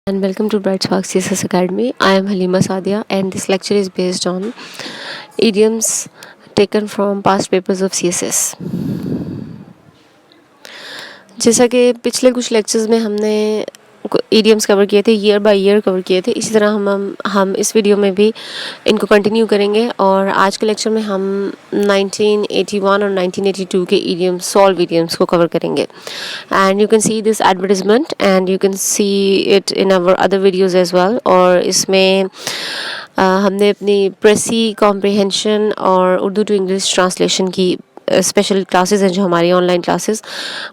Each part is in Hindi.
And welcome to Bright Spark CSS Academy. I am Halima Sadia and this lecture is based on idioms taken from past papers of CSS. जैसा कि पिछले कुछ लेक्चर्स में हमने ईडियम्स कवर किए थे, ईयर बाय ईयर कवर किए थे, इसी तरह हम इस वीडियो में भी इनको कंटिन्यू करेंगे और आज के लेक्चर में हम 1981 और 1982 के ईडियम्स, सॉल्व ईडियम्स को कवर करेंगे. And you can see this advertisement and you can see it in our other videos as well. और इसमें हमने अपनी प्रेसी कॉम्प्रिहेंशन और उर्दू टू इंग्लिश ट्रांसलेशन की स्पेशल क्लासेस हैं जो हमारी ऑनलाइन क्लासेस,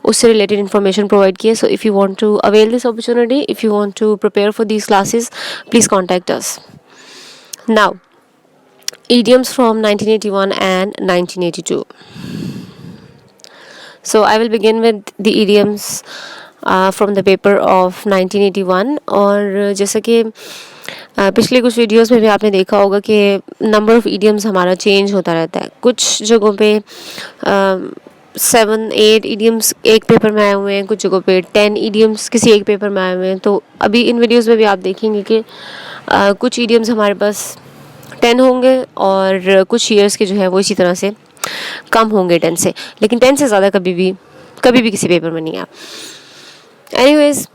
उससे रिलेटेड इन्फॉर्मेशन प्रोवाइड किए. So if you want to avail this opportunity, if you want to prepare for these classes, please contact us. Now idioms from 1981 and 1982. So I will begin with the idioms from the paper of 1981. और जैसा कि पिछले कुछ वीडियोस में भी आपने देखा होगा कि नंबर ऑफ़ ईडियम्स हमारा चेंज होता रहता है. कुछ जगहों पे 7-8 ईडियम्स एक पेपर में आए हुए हैं, कुछ जगहों पे 10 ईडियम्स किसी एक पेपर में आए हुए हैं. तो अभी इन वीडियोस में भी आप देखेंगे कि कुछ ईडियम्स हमारे पास 10 होंगे और कुछ ईयर्स के जो है वो इसी तरह से कम होंगे 10 से, लेकिन 10 से ज़्यादा कभी भी किसी पेपर में नहीं आया. Anyways,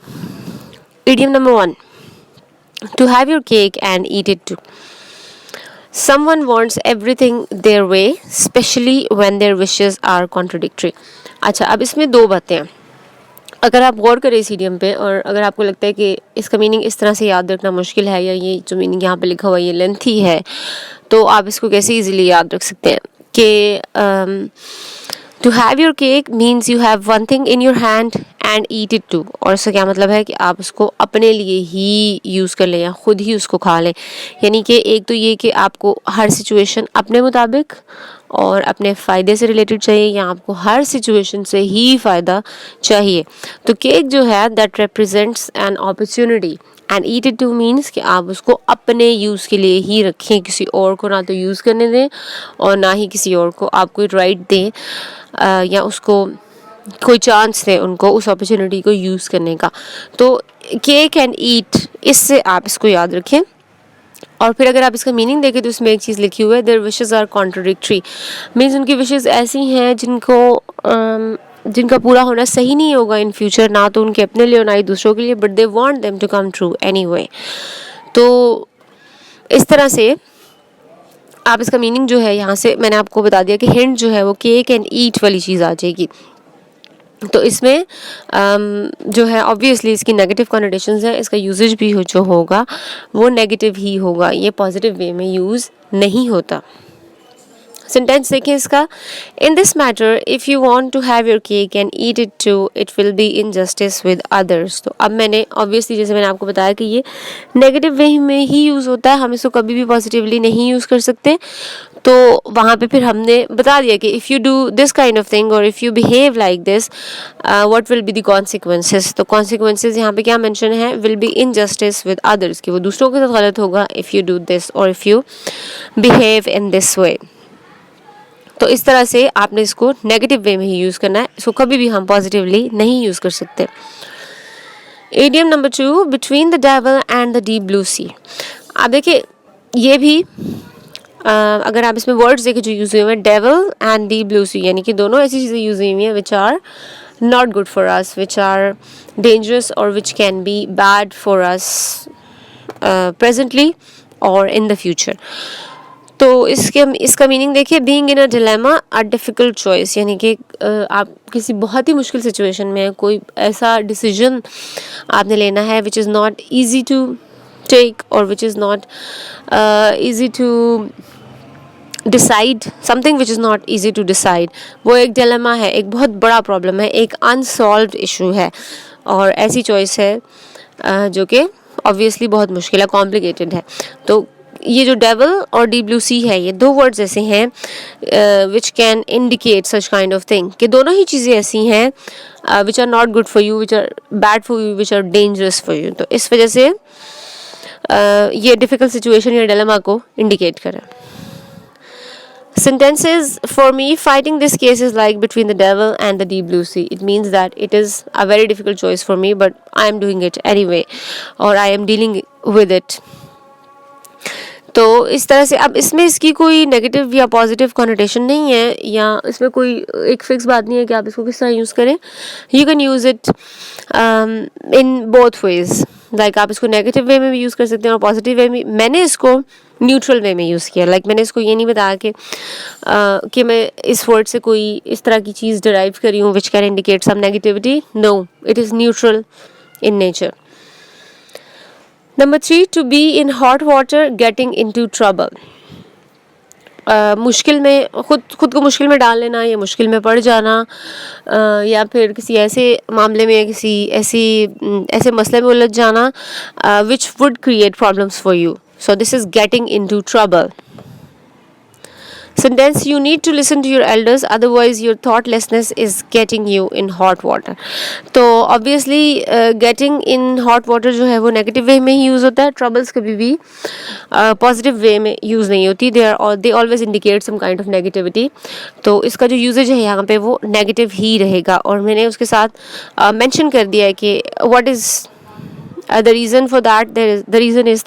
idiom number 1. To have your cake and eat it too. Someone wants everything their way, especially when their wishes are contradictory. अच्छा, अब इसमें दो बातें हैं. अगर आप गौर करें इस idiom पे और अगर आपको लगता है कि इसका मीनिंग इस तरह से याद रखना मुश्किल है या ये जो मीनिंग यहाँ पे लिखा हुआ है ये लेंथी है, तो आप इसको कैसे इजीली याद रख सकते हैं कि to have your cake means you have one thing in your hand and eat it too. और इसका क्या मतलब है कि आप उसको अपने लिए ही यूज़ कर लें या ख़ुद ही उसको खा लें. यानी कि एक तो ये कि आपको हर सिचुएशन अपने मुताबिक और अपने फ़ायदे से रिलेटेड चाहिए या आपको हर सिचुएशन से ही फ़ायदा चाहिए. तो केक जो है that represents an opportunity and eat it two means कि आप उसको अपने यूज़ के लिए ही रखें, किसी और को ना तो यूज़ करने दें और ना ही किसी और को आप कोई राइट दें या उसको कोई चांस दें उनको उस अपॉर्चुनिटी को यूज़ करने का. तो केक एंड ईट, इससे आप इसको याद रखें. और फिर अगर आप इसका मीनिंग देखें तो इसमें एक चीज़ लिखी हुई है, their wishes are contradictory. Means उनकी विशेस ऐसी हैं जिनका पूरा होना सही नहीं होगा इन फ्यूचर, ना तो उनके अपने लिए और ना ही दूसरों के लिए, but they want them to come true anyway. तो इस तरह से आप इसका मीनिंग जो है यहाँ से मैंने आपको बता दिया कि हिंट जो है वो केक एंड ईट वाली चीज़ आ जाएगी. तो इसमें जो है ऑब्वियसली इसकी नेगेटिव कॉनोटेशंस है, इसका यूजेज भी जो होगा वो नेगेटिव ही होगा, ये पॉजिटिव वे में यूज़ नहीं होता. सेंटेंस देखिए इसका. In this matter if you want to have your cake and eat it too it will be injustice with others. तो अब मैंने ऑब्वियसली जैसे मैंने आपको बताया कि ये नेगेटिव वे में ही यूज़ होता है, हम इसको कभी भी पॉजिटिवली नहीं यूज़ कर सकते. तो वहाँ पे फिर हमने बता दिया कि if you do this kind of thing और if you behave like this what will be the consequences. तो कॉन्सिक्वेंसेस यहाँ पे क्या मेंशन है, will be injustice with others, कि वो दूसरों के साथ गलत होगा इफ़ यू डू दिस और if you behave in this way. तो इस तरह से आपने इसको नेगेटिव वे में ही यूज़ करना है, इसको कभी भी हम पॉजिटिवली नहीं यूज़ कर सकते. Idiom number 2, between the devil and the deep blue sea. आप देखिए ये भी अगर आप इसमें वर्ड्स देखें जो यूज़ हुए हैं, devil and deep blue sea, यानी कि दोनों ऐसी चीज़ें यूज़ हुई हैं which are not good for us, which are dangerous और which can be bad for us presently और इन द फ्यूचर. तो इसका मीनिंग देखिए, being in a dilemma a difficult choice, यानी कि आप किसी बहुत ही मुश्किल सिचुएशन में कोई ऐसा डिसीजन आपने लेना है which is not easy to take और which is not easy to decide, something which is not easy to decide. वो एक डिलेमा है, एक बहुत बड़ा प्रॉब्लम है, एक अनसॉल्व्ड इशू है और ऐसी चॉइस है जो कि ऑब्वियसली बहुत मुश्किल है, कॉम्प्लिकेटेड है. तो ये जो डेविल और डीप ब्लू सी है, ये दो वर्ड्स ऐसे हैं which can indicate such kind of thing, कि दोनों ही चीज़ें ऐसी हैं which are not good for you, which are bad for you, which are dangerous for you. तो इस वजह से ये डिफ़िकल्ट सिचुएशन या डिलेमा को इंडिकेट करें. Sentences for me, fighting this case is like between the devil and the deep blue sea. It means that it is a very difficult choice for me, but I am doing it anyway, or I am dealing with it. तो इस तरह से अब इसमें इसकी कोई नेगेटिव या पॉजिटिव कॉनोटेशन नहीं है, या इसमें कोई एक फिक्स बात नहीं है कि आप इसको किस तरह यूज़ करें. You can use it in both ways. Like आप इसको नेगेटिव वे में भी यूज़ कर सकते हैं और पॉजिटिव वे में. मैंने इसको न्यूट्रल वे में यूज़ किया. लाइक मैंने इसको ये नहीं बताया कि मैं इस वर्ड से कोई इस तरह की चीज़ डिराइव करी हूँ which can indicate some negativity. No, it is neutral in nature. Number 3, to be in hot water, getting into trouble. मुश्किल में खुद को मुश्किल में डाल लेना, या मुश्किल में पड़ जाना, या फिर किसी ऐसे मामले में, किसी ऐसे मसले में उलझ जाना which would create problems for you. So this is getting into trouble. Sentence, you need to listen to your elders, otherwise your thoughtlessness is getting you in hot water. तो obviously getting in hot water जो है वो नेगेटिव वे में ही यूज़ होता है. ट्रबल्स कभी भी पॉजिटिव वे में यूज़ नहीं होती. They always indicate some kind of negativity. तो इसका जो यूजेज है यहाँ पे वो नेगेटिव ही रहेगा. और मैंने उसके साथ मेंशन कर दिया है कि what is the reason for that. The reason is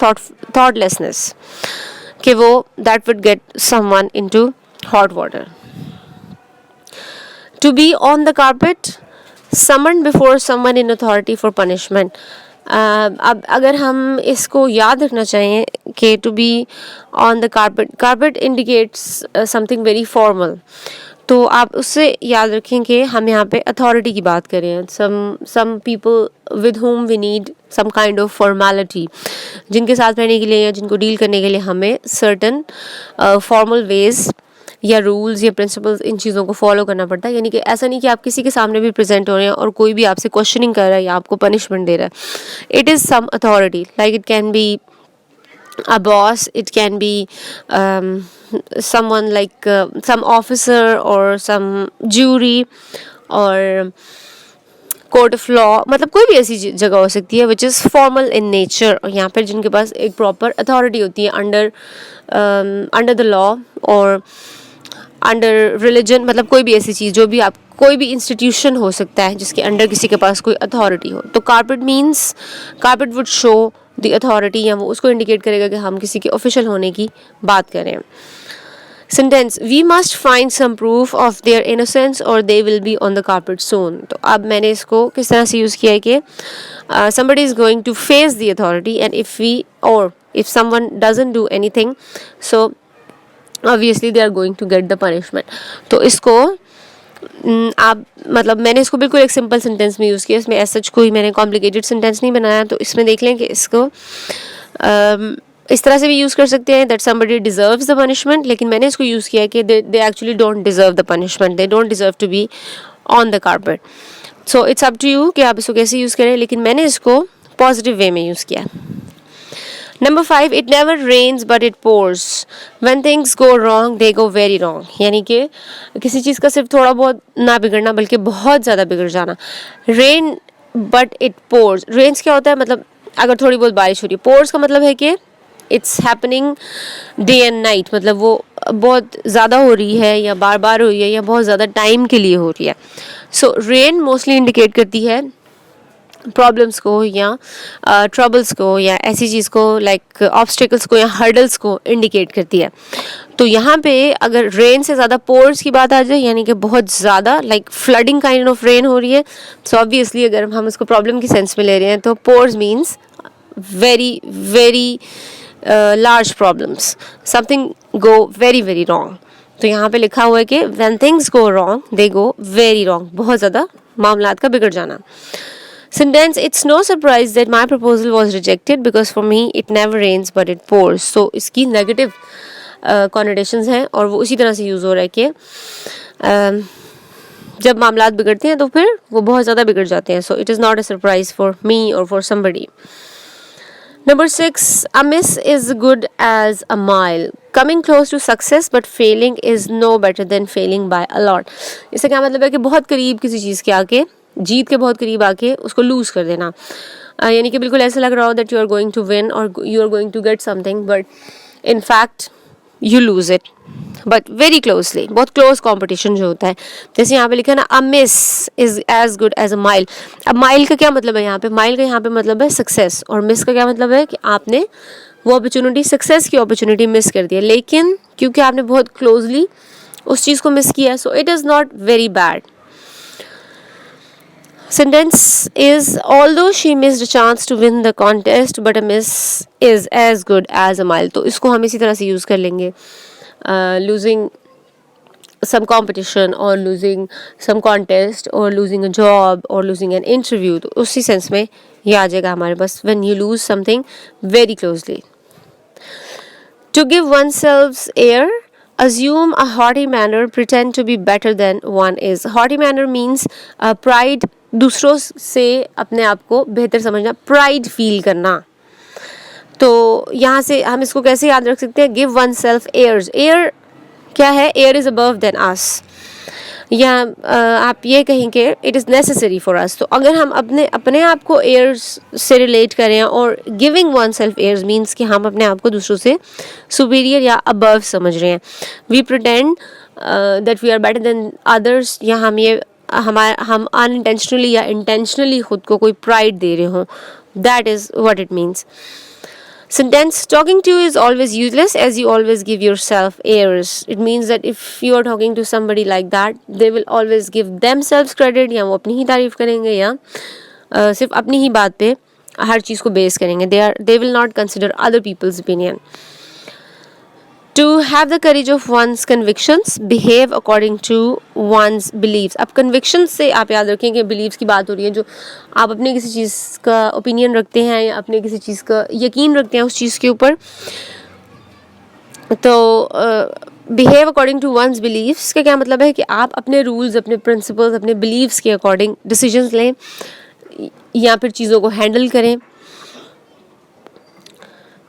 thoughtlessness, कि वो that would get someone into hot water. To be on the carpet, summoned before someone in authority for punishment. अब अगर हम इसको याद रखना चाहें कि to be on the carpet indicates something very formal. तो आप उससे याद रखें कि हम यहाँ पे अथॉरिटी की बात करें. Some people with whom we need some kind of formality, जिनके साथ रहने के लिए या जिनको डील करने के लिए हमें certain formal ways या रूल्स या प्रिंसिपल्स, इन चीज़ों को फॉलो करना पड़ता है. यानी कि ऐसा नहीं कि आप किसी के सामने भी प्रेजेंट हो रहे हैं और कोई भी आपसे क्वेश्चनिंग कर रहा है या आपको पनिशमेंट दे रहा है. It is some authority. Like it can be a boss, it can be someone like some officer or some jury or court of law. मतलब कोई भी ऐसी जगह हो सकती है which is formal in nature, और यहाँ पर जिनके पास एक proper authority होती है under the law or under religion. मतलब कोई भी ऐसी चीज़, जो भी आप, कोई भी इंस्टीट्यूशन हो सकता है जिसके अंडर किसी के पास कोई अथॉरिटी हो. तो carpet would show the authority, या वो उसको इंडिकेट करेगा कि हम किसी के ऑफिशियल होने की बात करें. Sentence, we must find some proof of their innocence और they will be on the carpet soon. तो अब मैंने इसको किस तरह से यूज़ किया है कि somebody is going to face the authority, and if someone doesn't do anything, so obviously they are going to get the punishment. तो इसको आप, मतलब मैंने इसको बिल्कुल एक सिंपल सेंटेंस में यूज़ किया. इसमें ऐसा कोई मैंने कॉम्प्लिकेटेड सेंटेंस नहीं बनाया. तो इसमें देख लें कि इसको इस तरह से भी यूज़ कर सकते हैं that somebody deserves the punishment, लेकिन मैंने इसको यूज़ किया है कि they actually don't deserve the punishment, they don't deserve to be on the carpet. So it's up to you कि आप इसको कैसे यूज़ करें, लेकिन मैंने इसको पॉजिटिव वे में यूज़ किया. Number 5, it never rains but it pours. When things go wrong, they go very wrong. यानी कि किसी चीज़ का सिर्फ थोड़ा बहुत ना बिगड़ना बल्कि बहुत ज़्यादा बिगड़ जाना. Rain but it pours. Rains क्या होता है, मतलब अगर थोड़ी बहुत बारिश हो रही है. Pours का मतलब है कि it's happening day and night, मतलब वो बहुत ज़्यादा हो रही है या बार बार हो रही है या बहुत ज़्यादा टाइम के लिए हो रही है. So rain मोस्टली इंडिकेट करती है प्रॉब्लम्स को या ट्रबल्स को या ऐसी चीज़ को, लाइक ऑब्स्टिकल्स को या हर्डल्स को इंडिकेट करती है. तो यहाँ पे अगर रेन से ज़्यादा पोर्स की बात आ जाए, यानी कि बहुत ज़्यादा like flooding kind of rain हो रही है, सो ऑब्वियसली अगर हम इसको प्रॉब्लम की सेंस में ले रहे हैं तो pores means very very large problems, something go very very wrong. तो यहाँ पे लिखा हुआ है कि when things go wrong they go very wrong, बहुत ज़्यादा मामलात का बिगड़ जाना. Sentence, it's no surprise that my proposal was rejected because for me it never rains but it pours. So इसकी negative connotations हैं और वो उसी तरह से यूज़ हो रहा है कि जब मामलात बिगड़ते हैं तो फिर वो बहुत ज़्यादा बिगड़ जाते हैं. So it is not a surprise for me or for somebody. Number 6, a miss is good as a mile. Coming close to success but failing is no better than failing by a lot. इसका क्या मतलब है कि बहुत करीब किसी चीज़ के आके, जीत के बहुत करीब आके उसको लूज़ कर देना. यानी कि बिल्कुल ऐसा लग रहा हो that you are going to win और you are going to get something, but in fact you lose it. But very closely, बहुत क्लोज कॉम्पिटिशन जो होता है. जैसे यहाँ पे लिखा है ना, a miss is as good as a mile. अब माइल का क्या मतलब है यहाँ पे? माइल का यहाँ पे मतलब है सक्सेस, और मिस का क्या मतलब है कि आपने वो अपॉर्चुनिटी, सक्सेस की अपॉर्चुनिटी मिस कर दी है, लेकिन क्योंकि आपने बहुत क्लोजली उस चीज़ को मिस किया, so it is not very bad. Sentence is, although she missed a chance to win the contest, but a miss is as good as a mile. तो इसको हम इसी तरह से यूज़ कर लेंगे. Losing some competition or losing some contest or losing a job or losing an interview, तो उसी सेंस में ये आ जाएगा हमारे पास, when you lose something very closely. To give oneself air, assume a haughty manner, pretend to be better than one is. Haughty manner means pride, दूसरों से अपने आप को बेहतर समझना, प्राइड फील करना. तो यहाँ से हम इसको कैसे याद रख सकते हैं? Give oneself airs. Air क्या है? Air is above than us. या आप ये कहेंगे it is necessary for us. तो अगर हम अपने आप को एयर्स से रिलेट करें, और giving oneself airs means कि हम अपने आप को दूसरों से सुपीरियर या अबव समझ रहे हैं. We pretend that we are better than others, या हम अनइंटेंशनली या इंटेंशनली खुद को कोई प्राइड दे रहे हों. That is what it means. Sentence, talking to you is always useless as you always give yourself airs. It means that if you are talking to somebody like that, they will always give themselves credit, या वो अपनी ही तारीफ करेंगे, या सिर्फ अपनी ही बात पे हर चीज़ को बेस करेंगे. They will not consider other people's opinion. To have the courage of one's convictions, behave according to one's beliefs. अब convictions से आप याद रखें कि beliefs की बात हो रही है, जो आप अपने किसी चीज़ का opinion रखते हैं या अपने किसी चीज़ का यकीन रखते हैं उस चीज़ के ऊपर. तो behave according to one's beliefs का क्या मतलब है कि आप अपने rules, अपने principles, अपने beliefs के according decisions लें या फिर चीज़ों को handle करें.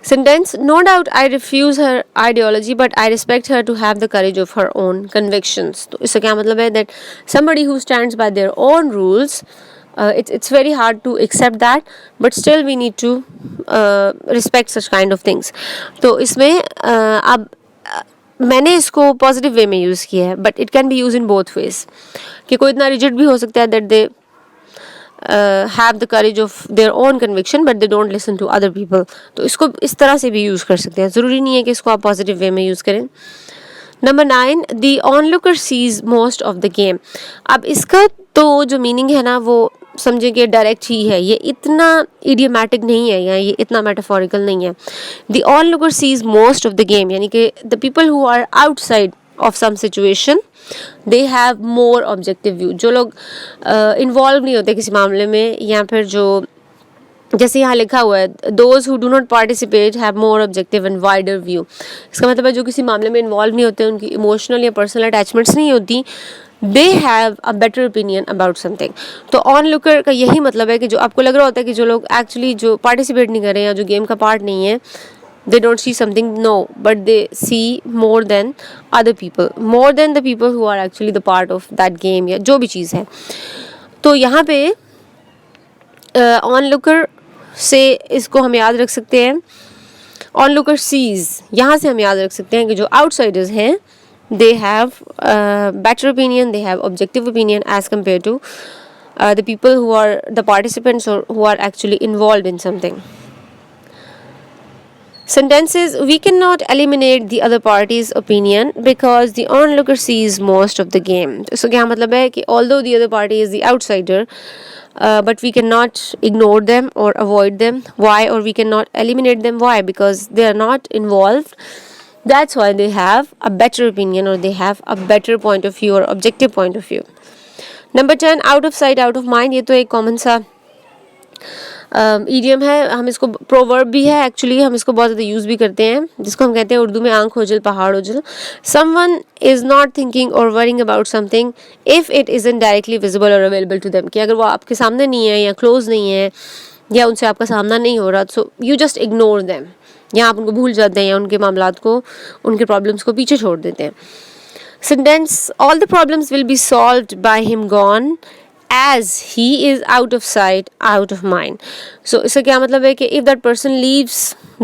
Sentence, no doubt I refuse her ideology, but I respect her to have the courage of her own convictions. तो इसका क्या मतलब है? That somebody who stands by their own rules, it's very hard to accept that, but still we need to respect such kind of things. तो इसमें अब मैंने इसको पॉजिटिव वे में यूज़ किया है, but it can B use in both ways. कि कोई इतना रिजिड भी हो सकता है that they have the courage of their own conviction but they don't listen to other people. तो इसको इस तरह से भी यूज़ कर सकते हैं, ज़रूरी नहीं है कि इसको आप पॉजिटिव वे में यूज़ करें. Number 9, the onlooker sees most of the game. अब इसका तो जो मीनिंग है ना, वो समझे कि डायरेक्ट ही है, ये इतना इडियोमैटिक नहीं है या ये इतना मेटाफोरिकल नहीं है. The onlooker sees most of the game, यानी कि the people who are outside of some situation, they have more objective view. जो लोग इन्वॉल्व नहीं होते किसी मामले में, या फिर जो जैसे यहाँ लिखा हुआ है, those who do not participate have more objective and wider view. इसका मतलब है जो किसी मामले में इन्वॉल्व नहीं होते, उनकी इमोशनल या पर्सनल अटैचमेंट्स नहीं होती, they have a better opinion about something. तो ऑन लुकर का यही मतलब है कि जो आपको लग रहा होता है कि जो लोग एक्चुअली जो पार्टिसिपेट नहीं कर रहे हैं या जो गेम का पार्ट नहीं है, they don't see something, no, but they see more than other people, more than the people who are actually the part of that game, या जो भी चीज़ है. तो यहाँ पे onlooker से इसको हम याद रख सकते हैं, onlooker sees, यहाँ से हम याद रख सकते हैं कि जो outsiders हैं they have better opinion, they have objective opinion as compared to the people who are the participants or who are actually involved in something. Sentences, we cannot eliminate the other party's opinion because the onlooker sees most of the game. So क्या मतलब है कि although the other party is the outsider, but we cannot ignore them or avoid them. Why? Or we cannot eliminate them. Why? Because they are not involved. That's why they have a better opinion or they have a better point of view or objective point of view. Number 10, out of sight, out of mind. ये तो एक कॉमन सा ईडियम है, हम इसको प्रोवर्ब भी है एक्चुअली, हम इसको बहुत ज़्यादा यूज़ भी करते हैं, जिसको हम कहते हैं उर्दू में आंख ओझल पहाड़ ओझल. समवन इज़ नॉट थिंकिंग और worrying about something if it is in directly visible और अवेलेबल टू देम. कि अगर वो आपके सामने नहीं है या क्लोज नहीं है या उनसे आपका सामना नहीं हो रहा, so you just ignore them, या आप उनको भूल जाते हैं या उनके मामलात को, उनके प्रॉब्लम्स को पीछे छोड़ देते हैं. Sentence, all the problems will be solved by him gone as he is out of sight, out of mind. So इसका क्या मतलब है कि if that person leaves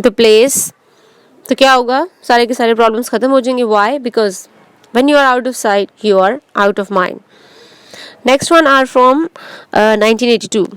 the place, तो क्या होगा, सारे के सारे प्रॉब्लम्स खत्म हो जाएंगे. Why? Because when you are out of sight you are out of mind. Next one are from 1982.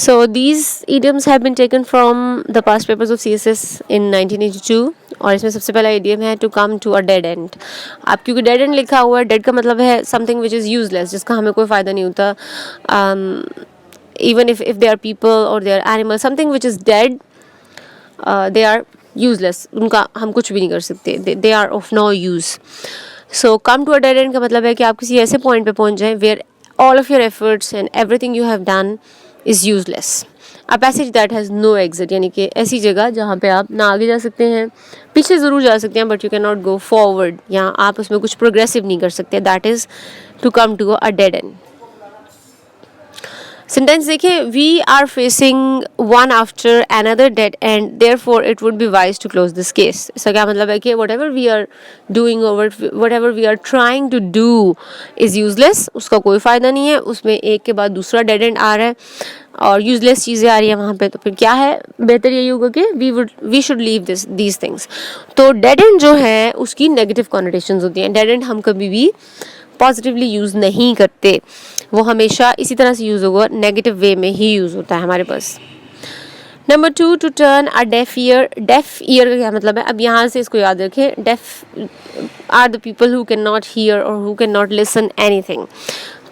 So these idioms have been taken from the past papers of CSS in 1982. और इसमें सबसे पहला idiom है to come to a dead end. आप क्योंकि dead end लिखा हुआ है, dead का मतलब है something which is useless, जिसका हमें कोई फ़ायदा नहीं होता. Even if they are people or they are animals, something which is dead, they are useless. उनका हम कुछ भी नहीं कर सकते. They are of no use. So come to a dead end का मतलब है कि आप किसी ऐसे point पे पहुंच जाएं where all of your efforts and everything you have done is useless. A passage that has no exit, यानी कि ऐसी जगह जहाँ पे आप ना आगे जा सकते हैं, पीछे ज़रूर जा सकते हैं, but you can not go forward, या आप उसमें कुछ प्रोग्रेसिव नहीं कर सकते. That is to come to a dead end. Sentence देखिए, we are facing one after another dead end therefore it would be wise to close this case. इसका क्या मतलब है कि whatever we are doing और whatever we are trying to do is useless. उसका कोई फ़ायदा नहीं है, उसमें एक के बाद दूसरा डेड एंड आ रहा है और यूजलेस चीज़ें आ रही हैं वहाँ पे. तो फिर क्या है, बेहतर यही होगा कि we should leave these things. तो डेड एंड जो है उसकी नेगेटिव कॉनोटेशंस होती हैं. डेड एंड हम कभी भी पॉजिटिवली यूज़ नहीं करते, वो हमेशा इसी तरह से यूज़ होगा, नेगेटिव वे में ही यूज़ होता है हमारे पास. Number 2, to turn a deaf ear. Deaf ear का क्या मतलब है, अब यहाँ से इसको याद रखें. Deaf are the people who can not hear और who can not listen anything.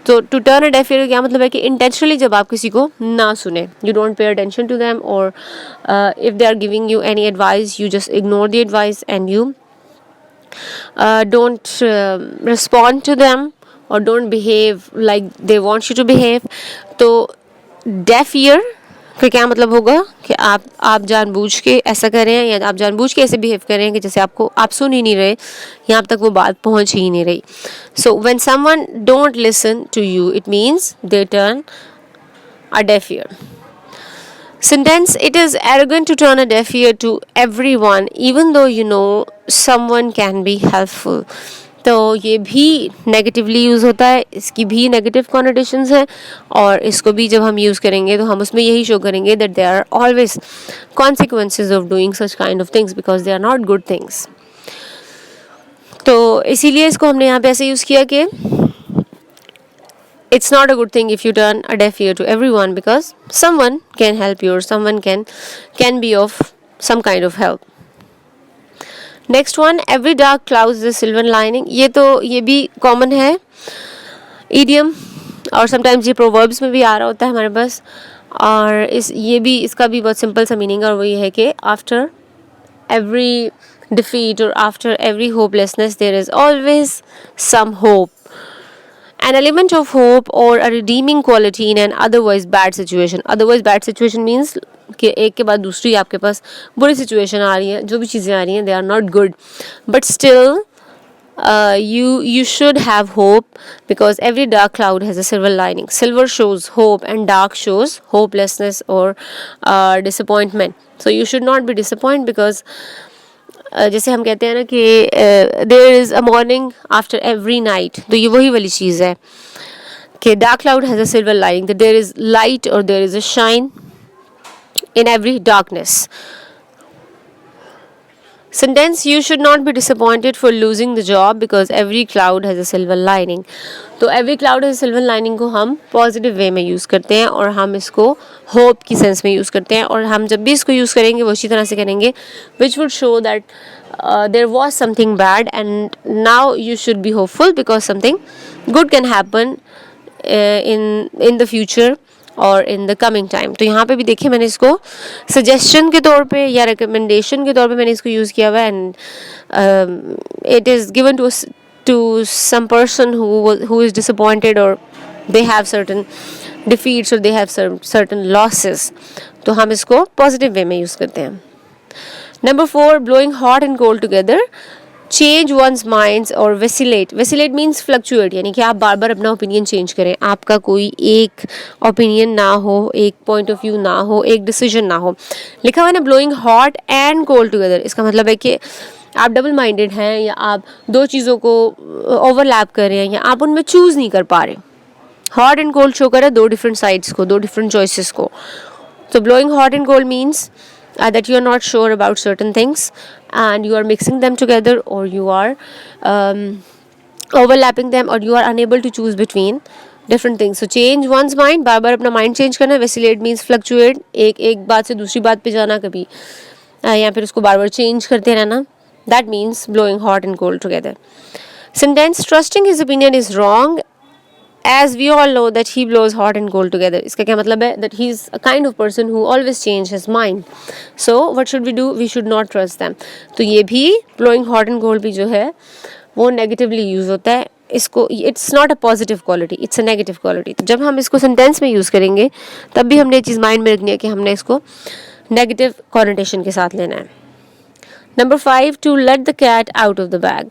तो to turn a deaf ear का क्या मतलब है कि इंटेंशनली जब आप किसी को ना सुने, you don't pay attention to them, और if they are giving you any advice you just ignore the advice and you don't respond to them or don't behave like they want you to behave. तो deaf ear का क्या मतलब होगा कि आप जानबूझ के ऐसा कर रहे हैं, या आप जानबूझ के ऐसे बिहेव कर रहे हैं कि जैसे आप सुन ही नहीं रहे, यहाँ तक वो बात पहुँच ही नहीं रही. So when someone don't listen to you, it means they turn a deaf ear. Sentence, it is arrogant to turn a deaf ear to everyone even though you know someone can be helpful. तो ये भी नेगेटिवली यूज़ होता है, इसकी भी नेगेटिव कॉनोटेशंस हैं, और इसको भी जब हम यूज़ करेंगे तो हम उसमें यही शो करेंगे that they are always consequences of doing such kind of things because they are not good things. तो इसीलिए इसको हमने यहाँ पे ऐसे यूज़ किया कि it's not a good thing if you turn a deaf ear to everyone because someone can help you or someone can be of some kind of help. Next one, every dark cloud is a silver lining. ये भी common है idiom, और sometimes ये proverbs में भी आ रहा होता है हमारे पास. और इसका भी बहुत सिंपल सा मीनिंग है, और वो ये है कि after every defeat or after every hopelessness there is always some hope. An element of hope or a redeeming quality in an otherwise bad situation. Otherwise bad situation means कि एक के बाद दूसरी आपके पास बुरी सिचुएशन आ रही है, जो भी चीज़ें आ रही हैं, they are not good, but still you should have hope because every dark cloud has a silver lining. Silver shows hope and dark shows hopelessness or disappointment. So you should not be disappointed because जैसे हम कहते हैं ना कि there is a morning after every night, तो ये वही वाली चीज़ है कि dark cloud has a silver lining, there is light और there is a shine in every darkness. Sentence, you should not be disappointed for losing the job because every cloud has a silver lining. तो every cloud has a silver lining को हम पॉजिटिव वे में यूज़ करते हैं और हम इसको होप की सेंस में यूज़ करते हैं, और हम जब भी इसको यूज़ करेंगे वो इसी तरह से करेंगे which would show that there was something bad and now you should be hopeful because something good can happen in the future और इन द कमिंग टाइम. तो यहाँ पे भी देखिए मैंने इसको सजेशन के तौर पे या रिकमेंडेशन के तौर पे मैंने इसको यूज़ किया हुआ है, and it is given to some person who is disappointed or they have certain defeats or they have certain losses. तो हम इसको पॉजिटिव वे में यूज़ करते हैं. Number 4, blowing hot and cold together. Change one's minds और वेसिलेट. वेसिलेट मीन्स फ्लक्चुएट, यानी कि आप बार बार अपना ओपिनियन चेंज करें. आपका कोई एक ओपिनियन ना हो, एक पॉइंट ऑफ व्यू ना हो, एक डिसीजन ना हो. लिखा हुआ है ना blowing hot and cold together. इसका मतलब है कि आप डबल माइंडेड हैं, या आप दो चीज़ों को ओवरलैप कर रहे हैं, या आप उनमें चूज़ नहीं कर पा रहे. हॉट एंड कोल्ड शो कर रहा है दो डिफरेंट साइड्स को, दो डिफरेंट चॉइसेस को. तो blowing hot and cold means that you are not sure about certain things and you are mixing them together, or you are overlapping them, or you are unable to choose between different things. So change one's mind, बार बार अपना mind change करना. Vacillate means fluctuate, एक बात से दूसरी बात पे जाना कभी, या फिर उसको बार बार change करते रहना. That means blowing hot and cold together. Sentence, trusting his opinion is wrong as we all know that he blows hot and cold together. इसका क्या मतलब है? That he is a kind of person who always change his mind. So what should we do? We should not trust them. तो ये भी blowing hot and cold भी जो है वो negatively use होता है. इसको it's not a positive quality, it's a negative quality. तो जब हम इसको sentence में use करेंगे तब भी हमने ये चीज़ mind में रखनी है कि हमने इसको negative connotation के साथ लेना है. Number 5, to let the cat out of the bag.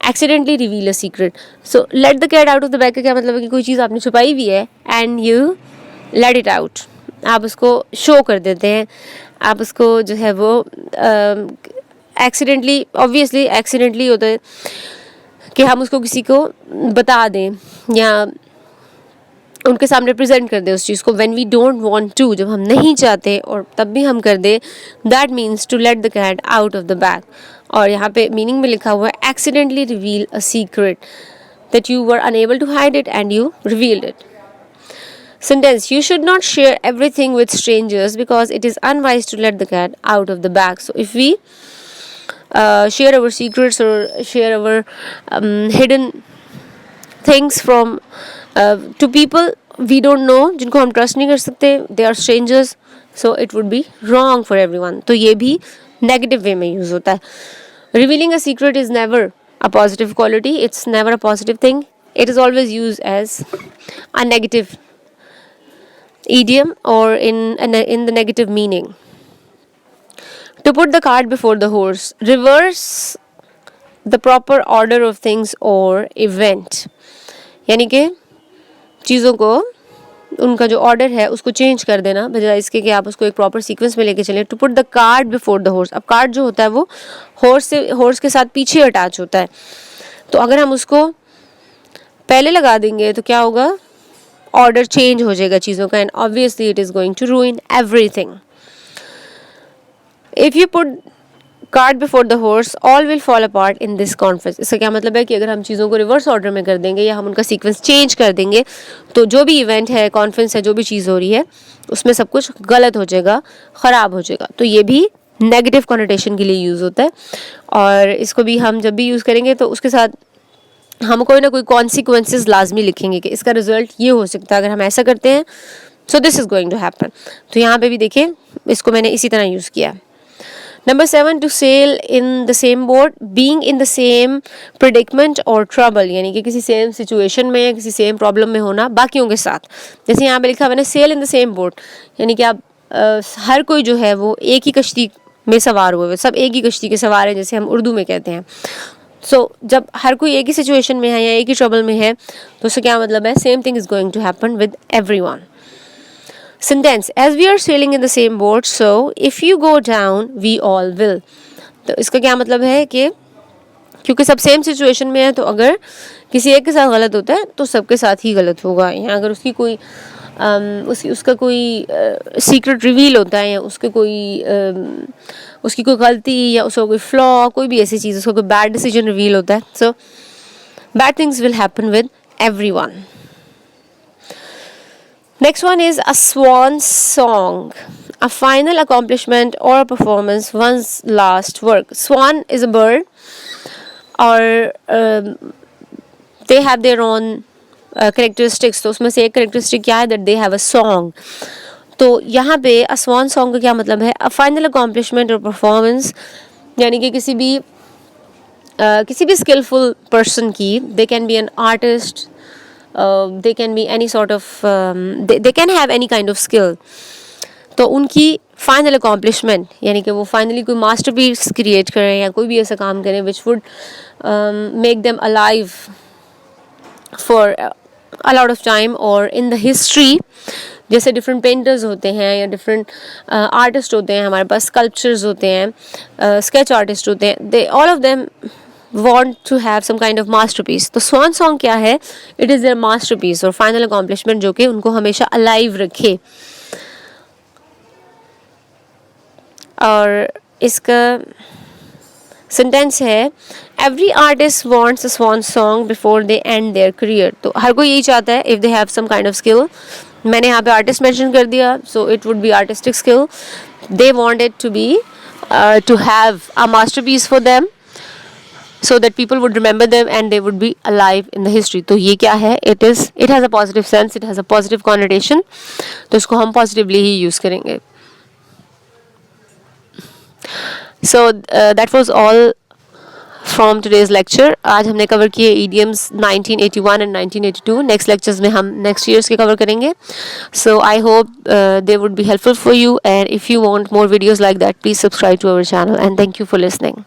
Accidentally reveal a secret. So let the cat out of the bag का क्या मतलब है कि कोई चीज़ आपने छुपाई हुई है and you let it out. आप उसको शो कर देते हैं, आप उसको जो है वो accidentally, obviously accidentally होता है कि हम उसको किसी को बता दें या उनके सामने प्रेजेंट कर दे उस चीज़ को. When we don't want to, जब हम नहीं चाहते और तब भी हम कर दे, that means to let the cat out of the bag. और यहाँ पे मीनिंग में लिखा हुआ है accidentally reveal a secret that you were unable to hide it and you revealed it. Sentence, you should not share everything with strangers because it is unwise to let the cat out of the bag. So if we share our secrets or share our hidden things from to people we don't know, जिनको हम ट्रस्ट नहीं कर सकते, they are strangers, so it would be wrong for everyone. तो ये भी नेगेटिव वे में यूज़ होता है. Revealing a secret is never a positive quality, it's never a positive thing, it is always used as a negative idiom or in the negative meaning. To put the cart before the horse, reverse the proper order of things or event. यानी कि चीज़ों को उनका जो ऑर्डर है उसको चेंज कर देना, बजाय इसके कि आप उसको एक प्रॉपर सीक्वेंस में लेके चलें. To put the cart before the horse. अब कार्ट जो होता है वो हॉर्स के साथ पीछे अटैच होता है. तो अगर हम उसको पहले लगा देंगे तो क्या होगा, ऑर्डर चेंज हो जाएगा चीज़ों का, and obviously it is going to ruin everything. If you put cart before the horse all will fall apart in this conference. इसका क्या मतलब है कि अगर हम चीज़ों को रिवर्स ऑर्डर में कर देंगे या हम उनका सीक्वेंस चेंज कर देंगे तो जो भी इवेंट है, कॉन्फ्रेंस है, जो भी चीज़ हो रही है उसमें सब कुछ गलत हो जाएगा, ख़राब हो जाएगा. तो ये भी नेगेटिव कॉनोटेशन के लिए यूज़ होता है, और इसको भी हम जब भी यूज़ करेंगे तो उसके साथ हम कोई ना कोई कॉन्सिक्वेंसेस लाजमी लिखेंगे कि इसका रिजल्ट ये हो सकता है अगर हम ऐसा करते हैं, so this is going to happen. तो यहाँ पे भी देखिए इसको मैंने इसी तरह यूज़ किया. Number 7, to sail in the same boat, being in the same predicament or trouble, यानी कि किसी सेम सिचुएशन में या किसी सेम प्रॉब्लम में होना बाकियों के साथ. जैसे यहाँ पे लिखा हुआ है sail in the same boat, यानी कि आप हर कोई जो है वो एक ही कश्ती में सवार हुए, सब एक ही कश्ती के सवार हैं, जैसे हम उर्दू में कहते हैं. सो जब हर कोई एक ही सिचुएशन में है या एक ही ट्रबल में है तो उससे क्या मतलब है, same thing is going to happen with everyone. Sentence, as we are sailing in the same boat, so if you go down, we all will. तो इसका क्या मतलब है कि क्योंकि सब सेम सिचुएशन में है तो अगर किसी एक के साथ गलत होता है तो सबके साथ ही गलत होगा. यहाँ अगर उसकी कोई उसका कोई सीक्रेट रिवील होता है, या उसके कोई उसकी कोई गलती या उसका कोई फ्लॉ, कोई भी ऐसी चीज़, उसका कोई बैड डिसीजन रिवील होता है. So bad things will happen with everyone. Next one is a swan song, a final accomplishment or a performance, one's last work. Swan is a bird, or they have their own characteristics. तो उसमें से एक characteristic क्या है, that they have a song. तो यहाँ पे a swan song का क्या मतलब है, a final accomplishment or performance, यानी कि किसी भी skillful person की, they can be an artist, they can be any sort of they can have any kind of skill. तो उनकी फाइनल अकॉम्प्लिशमेंट, यानी कि वो फाइनली कोई मास्टरपीस क्रिएट करें या कोई भी ऐसा काम करें which would make them alive for a lot of time और इन द हिस्ट्री. जैसे डिफरेंट पेंटर्स होते हैं या डिफरेंट आर्टिस्ट होते हैं, हमारे पास स्कल्पचर्स होते हैं, स्केच आर्टिस्ट होते हैं, they all of them want to have some kind of masterpiece. तो swan song क्या है, it is their masterpiece और final accomplishment जो कि उनको हमेशा alive रखे. और इसका सेंटेंस है, every artist wants a swan song before they end their career. तो हर कोई यही चाहता है if they have some kind of skill. मैंने यहाँ पे artist mention कर दिया, so it would be artistic skill. They want it to be to have a masterpiece for them, so that people would remember them and they would be alive in the history. तो ये क्या है, it has a positive sense, it has a positive connotation, तो इसको हम positively ही use करेंगे. So that was all from today's lecture. आज हमने cover किए idioms 1981 and 1982. Next lectures में हम next years के cover करेंगे. So I hope they would be helpful for you, and if you want more videos like that, please subscribe to our channel, and thank you for listening.